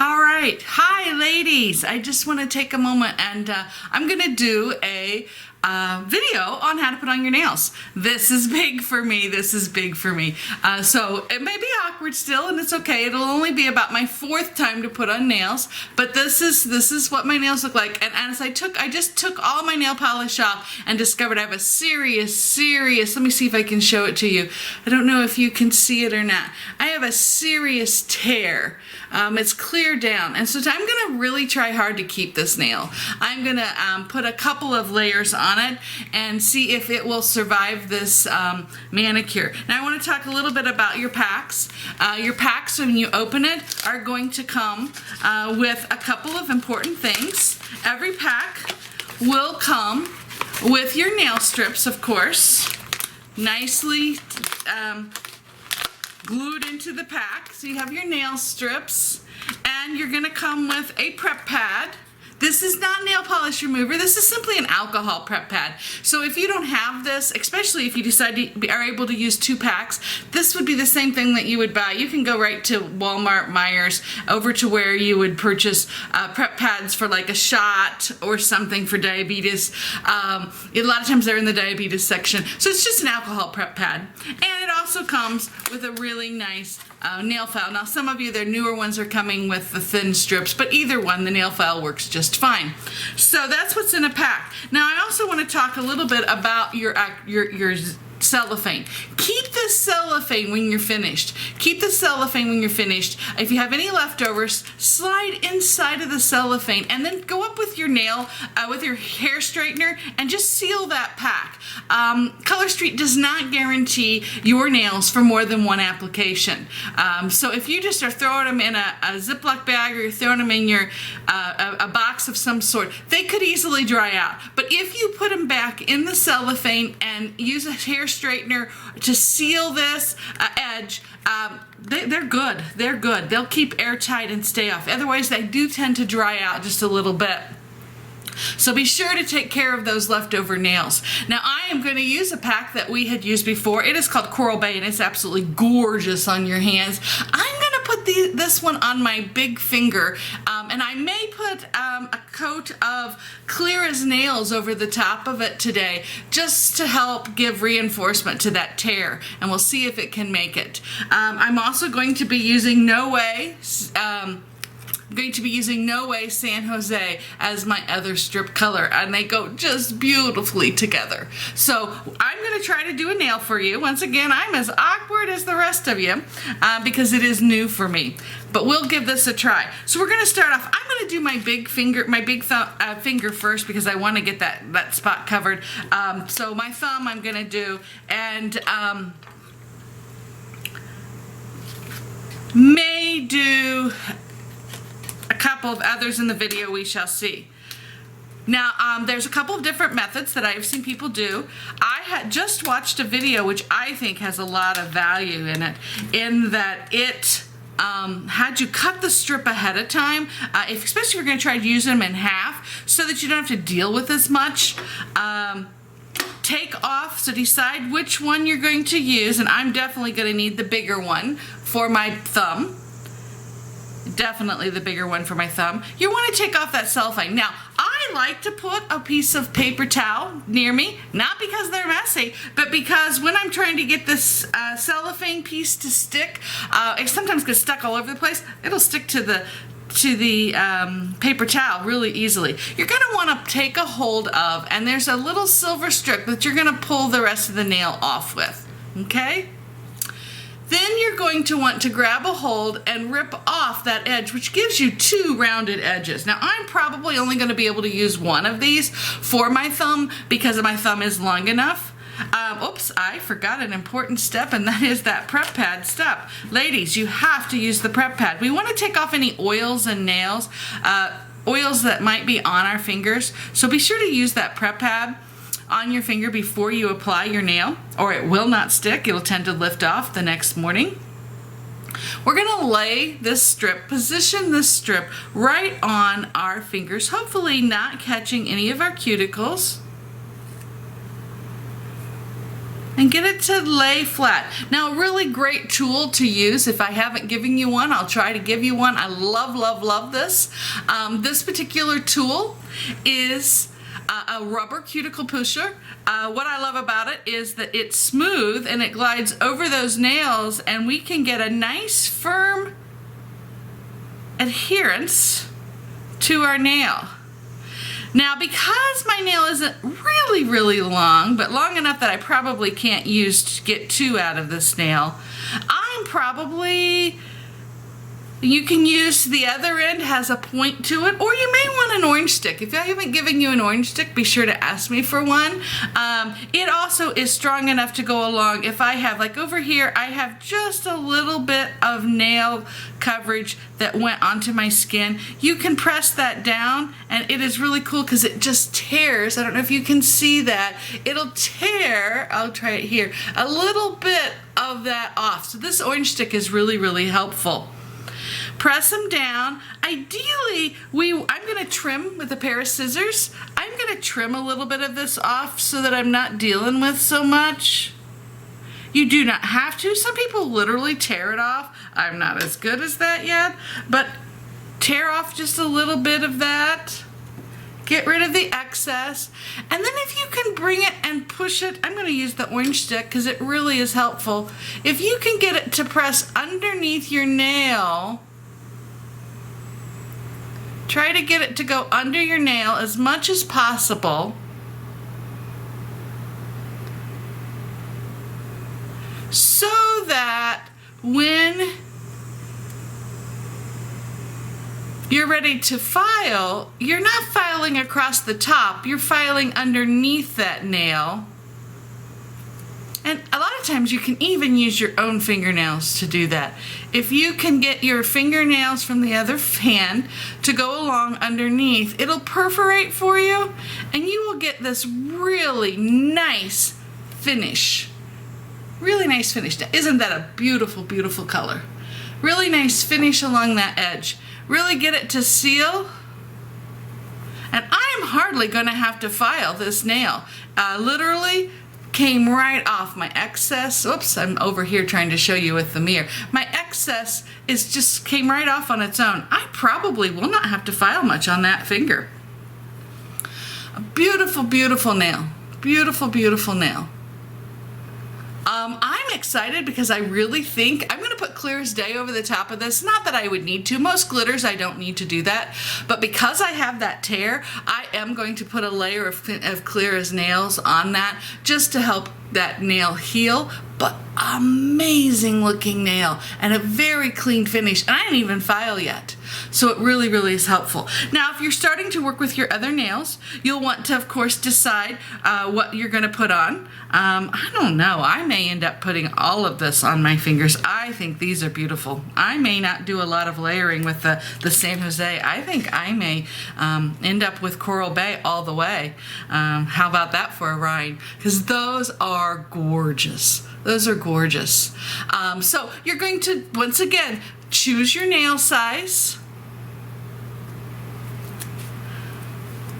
All right. Hi, ladies. I just want to take a moment and I'm going to do a video on how to put on your nails. This is big for me. This is big for me. So it may be awkward still, and it's okay. It'll only be about my fourth time to put on nails, but this is what my nails look like. And as I just took all my nail polish off and discovered I have a serious, let me see if I can show it to you. I don't know if you can see it or not. I have a serious tear. It's clear down, and so I'm gonna really try hard to keep this nail. I'm gonna put a couple of layers on it and see if it will survive this manicure. Now I want to talk a little bit about your packs. Your packs, when you open it, are going to come with a couple of important things. Every pack will come with your nail strips, of course, nicely glued into the pack. So you have your nail strips, and you're going to come with a prep pad. This is not nail polish remover. This is simply an alcohol prep pad. So if you don't have this, especially if you decide to are able to use 2 packs, this would be the same thing that you would buy. You can go right to Walmart, Myers, over to where you would purchase prep pads for like a shot or something for diabetes. A lot of times they're in the diabetes section. So it's just an alcohol prep pad. And it also comes with a really nice nail file. Now some of you, their newer ones are coming with the thin strips, but either one, the nail file works just fine. So that's what's in a pack. Now I also want to talk a little bit about your cellophane. Keep the cellophane when you're finished. Keep the cellophane when you're finished. If you have any leftovers, slide inside of the cellophane and then go up with your nail, with your hair straightener, and just seal that pack. Color Street does not guarantee your nails for more than one application. So if you just are throwing them in a Ziploc bag, or you're throwing them in your a box of some sort, they could easily dry out. But if you put them back in the cellophane and use a hair straightener to seal this edge, they're good. They're good. They'll keep airtight and stay off. Otherwise, they do tend to dry out just a little bit. So be sure to take care of those leftover nails. Now I am going to use a pack that we had used before. It is called Coral Bay, and it's absolutely gorgeous on your hands. I'm going to put this one on my big finger, and I may put a coat of Clear as Nails over the top of it today, just to help give reinforcement to that tear, and we'll see if it can make it. I'm also going to be using No Way San Jose as my other strip color, and they go just beautifully together. So I'm going to try to do a nail for you. Once again, I'm as awkward as the rest of you because it is new for me, but we'll give this a try. So we're going to start off. I'm going to do my big finger, finger first, because I want to get that spot covered. So my thumb I'm going to do, and may do a couple of others in the video, we shall see. Now, there's a couple of different methods that I've seen people do. I had just watched a video which I think has a lot of value in it, in that it had you cut the strip ahead of time, especially if you're going to try to use them in half, so that you don't have to deal with as much. Take off, so decide which one you're going to use, and I'm definitely going to need the bigger one for my thumb. Definitely the bigger one for my thumb. You want to take off that cellophane. Now, I like to put a piece of paper towel near me, not because they're messy, but because when I'm trying to get this cellophane piece to stick, it sometimes gets stuck all over the place. It'll stick to the paper towel really easily. You're going to want to take a hold of, and there's a little silver strip that you're going to pull the rest of the nail off with, okay? Then you're going to want to grab a hold and rip off that edge, which gives you 2 rounded edges. Now I'm probably only going to be able to use one of these for my thumb because my thumb is long enough. Oops, I forgot an important step, and that is that prep pad step. Ladies, you have to use the prep pad. We want to take off any oils and nails, oils that might be on our fingers. So be sure to use that prep pad on your finger before you apply your nail, or it will not stick. It'll tend to lift off the next morning. We're going to lay this strip, position this strip right on our fingers, hopefully not catching any of our cuticles. and get it to lay flat. Now, a really great tool to use, if I haven't given you one, I'll try to give you one. I love, love, love this. This particular tool is a rubber cuticle pusher. What I love about it is that it's smooth and it glides over those nails, and we can get a nice firm adherence to our nail. Now, because my nail isn't really, really long, but long enough that I probably can't use to get 2 out of this nail, I'm probably, you can use the other end, has a point to it, or you may want an orange stick. If I haven't given you an orange stick, be sure to ask me for one. It also is strong enough to go along. If I have, like over here, I have just a little bit of nail coverage that went onto my skin. You can press that down, and it is really cool because it just tears. I don't know if you can see that. It'll tear, I'll try it here, a little bit of that off. So this orange stick is really, really helpful. Press them down. Ideally, I'm going to trim with a pair of scissors. I'm going to trim a little bit of this off so that I'm not dealing with so much. You do not have to. Some people literally tear it off. I'm not as good as that yet, but tear off just a little bit of that. Get rid of the excess. And then if you can bring it and push it, I'm going to use the orange stick because it really is helpful. If you can get it to press underneath your nail, try to get it to go under your nail as much as possible. So that when you're ready to file, you're not filing across the top, you're filing underneath that nail. And a lot of times you can even use your own fingernails to do that. If you can get your fingernails from the other hand to go along underneath, it'll perforate for you and you will get this really nice finish. Really nice finish. Isn't that a beautiful, beautiful color? Really nice finish along that edge. Really get it to seal. And I'm hardly going to have to file this nail. Literally came right off my excess. Oops, I'm over here trying to show you with the mirror. My excess just came right off on its own. I probably will not have to file much on that finger. A beautiful, beautiful nail. Beautiful, beautiful nail. I'm excited because I really think I'm going to put Clear as Day over the top of this. Not that I would need to. Most glitters I don't need to do that. But because I have that tear, I am going to put a layer of Clear as Nails on that just to help that nail heal. But amazing looking nail and a very clean finish. And I didn't even file yet. So it really, really is helpful. Now, if you're starting to work with your other nails, you'll want to, of course, decide what you're going to put on. I don't know. I may end up putting all of this on my fingers. I think these are beautiful. I may not do a lot of layering with the San Jose. I think I may end up with Coral Bay all the way. How about that for a ride? Because those are gorgeous. Those are gorgeous. So you're going to, once again, choose your nail size.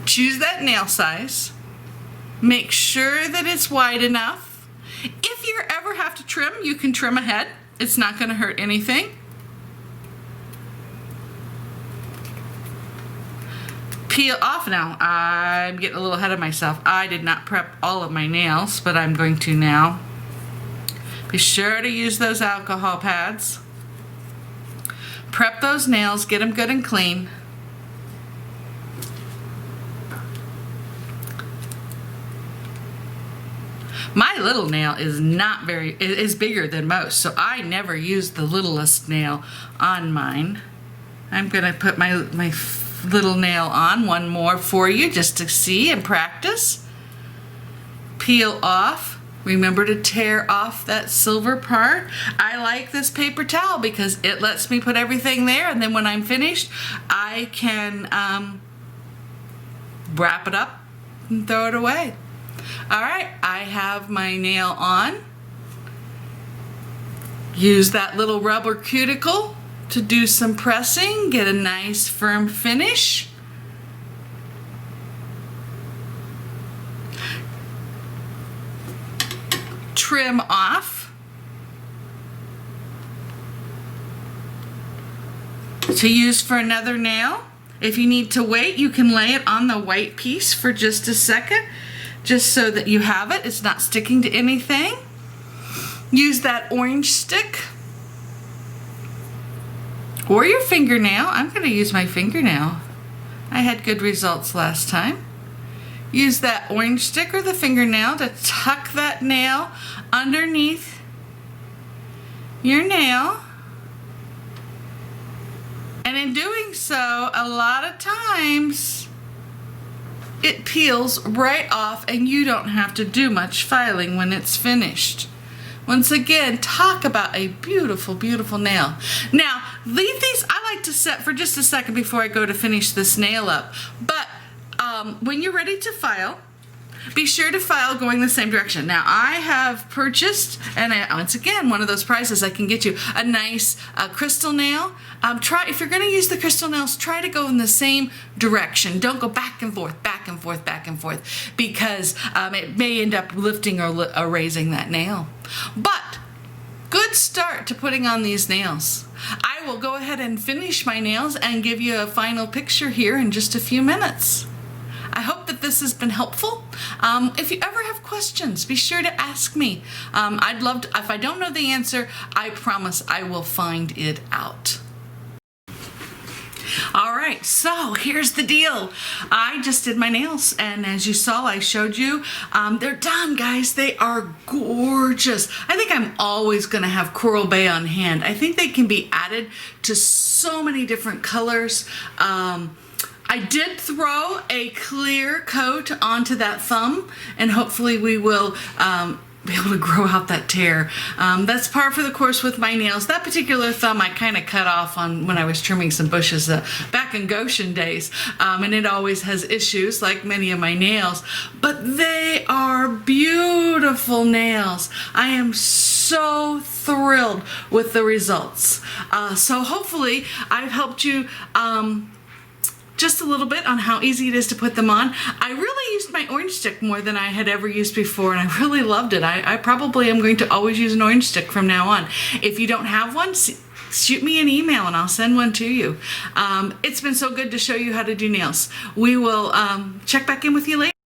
Choose that nail size. Make sure that it's wide enough. If you ever have to trim, you can trim ahead. It's not going to hurt anything. Peel off now. I'm getting a little ahead of myself. I did not prep all of my nails, but I'm going to now. Be sure to use those alcohol pads. Prep those nails, get them good and clean. My little nail is bigger than most, so I never use the littlest nail on mine. I'm gonna put my little nail on one more for you just to see and practice. Peel off. Remember to tear off that silver part. I like this paper towel because it lets me put everything there, and then when I'm finished, I can wrap it up and throw it away. All right, I have my nail on. Use that little rubber cuticle to do some pressing, get a nice firm finish. trim off to use for another nail. If you need to wait, you can lay it on the white piece for just a second, just so that you have it. It's not sticking to anything. Use that orange stick or your fingernail. I'm going to use my fingernail. I had good results last time. Use that orange stick or the fingernail to tuck that nail underneath your nail. And in doing so, a lot of times it peels right off and you don't have to do much filing when it's finished. Once again, talk about a beautiful, beautiful nail. Now, leave these, I like to set for just a second before I go to finish this nail up. But when you're ready to file, be sure to file going the same direction. Now, I have purchased, and once again, one of those prizes I can get you, a nice crystal nail. If you're going to use the crystal nails, try to go in the same direction. Don't go back and forth, back and forth, back and forth, because it may end up lifting or erasing that nail. But good start to putting on these nails. I will go ahead and finish my nails and give you a final picture here in just a few minutes. I hope that this has been helpful. If you ever have questions, be sure to ask me. I'd love to, if I don't know the answer, I promise I will find it out. All right, so here's the deal. I just did my nails, and as you saw, I showed you, they're done, guys. They are gorgeous. I think I'm always gonna have Coral Bay on hand. I think they can be added to so many different colors. I did throw a clear coat onto that thumb, and hopefully we will be able to grow out that tear. That's par for the course with my nails. That particular thumb I kind of cut off on when I was trimming some bushes back in Goshen days, and it always has issues like many of my nails, but they are beautiful nails. I am so thrilled with the results. So hopefully I've helped you just a little bit on how easy it is to put them on. I really used my orange stick more than I had ever used before, and I really loved it. I probably am going to always use an orange stick from now on. If you don't have one, shoot me an email and I'll send one to you. It's been so good to show you how to do nails. We will check back in with you later.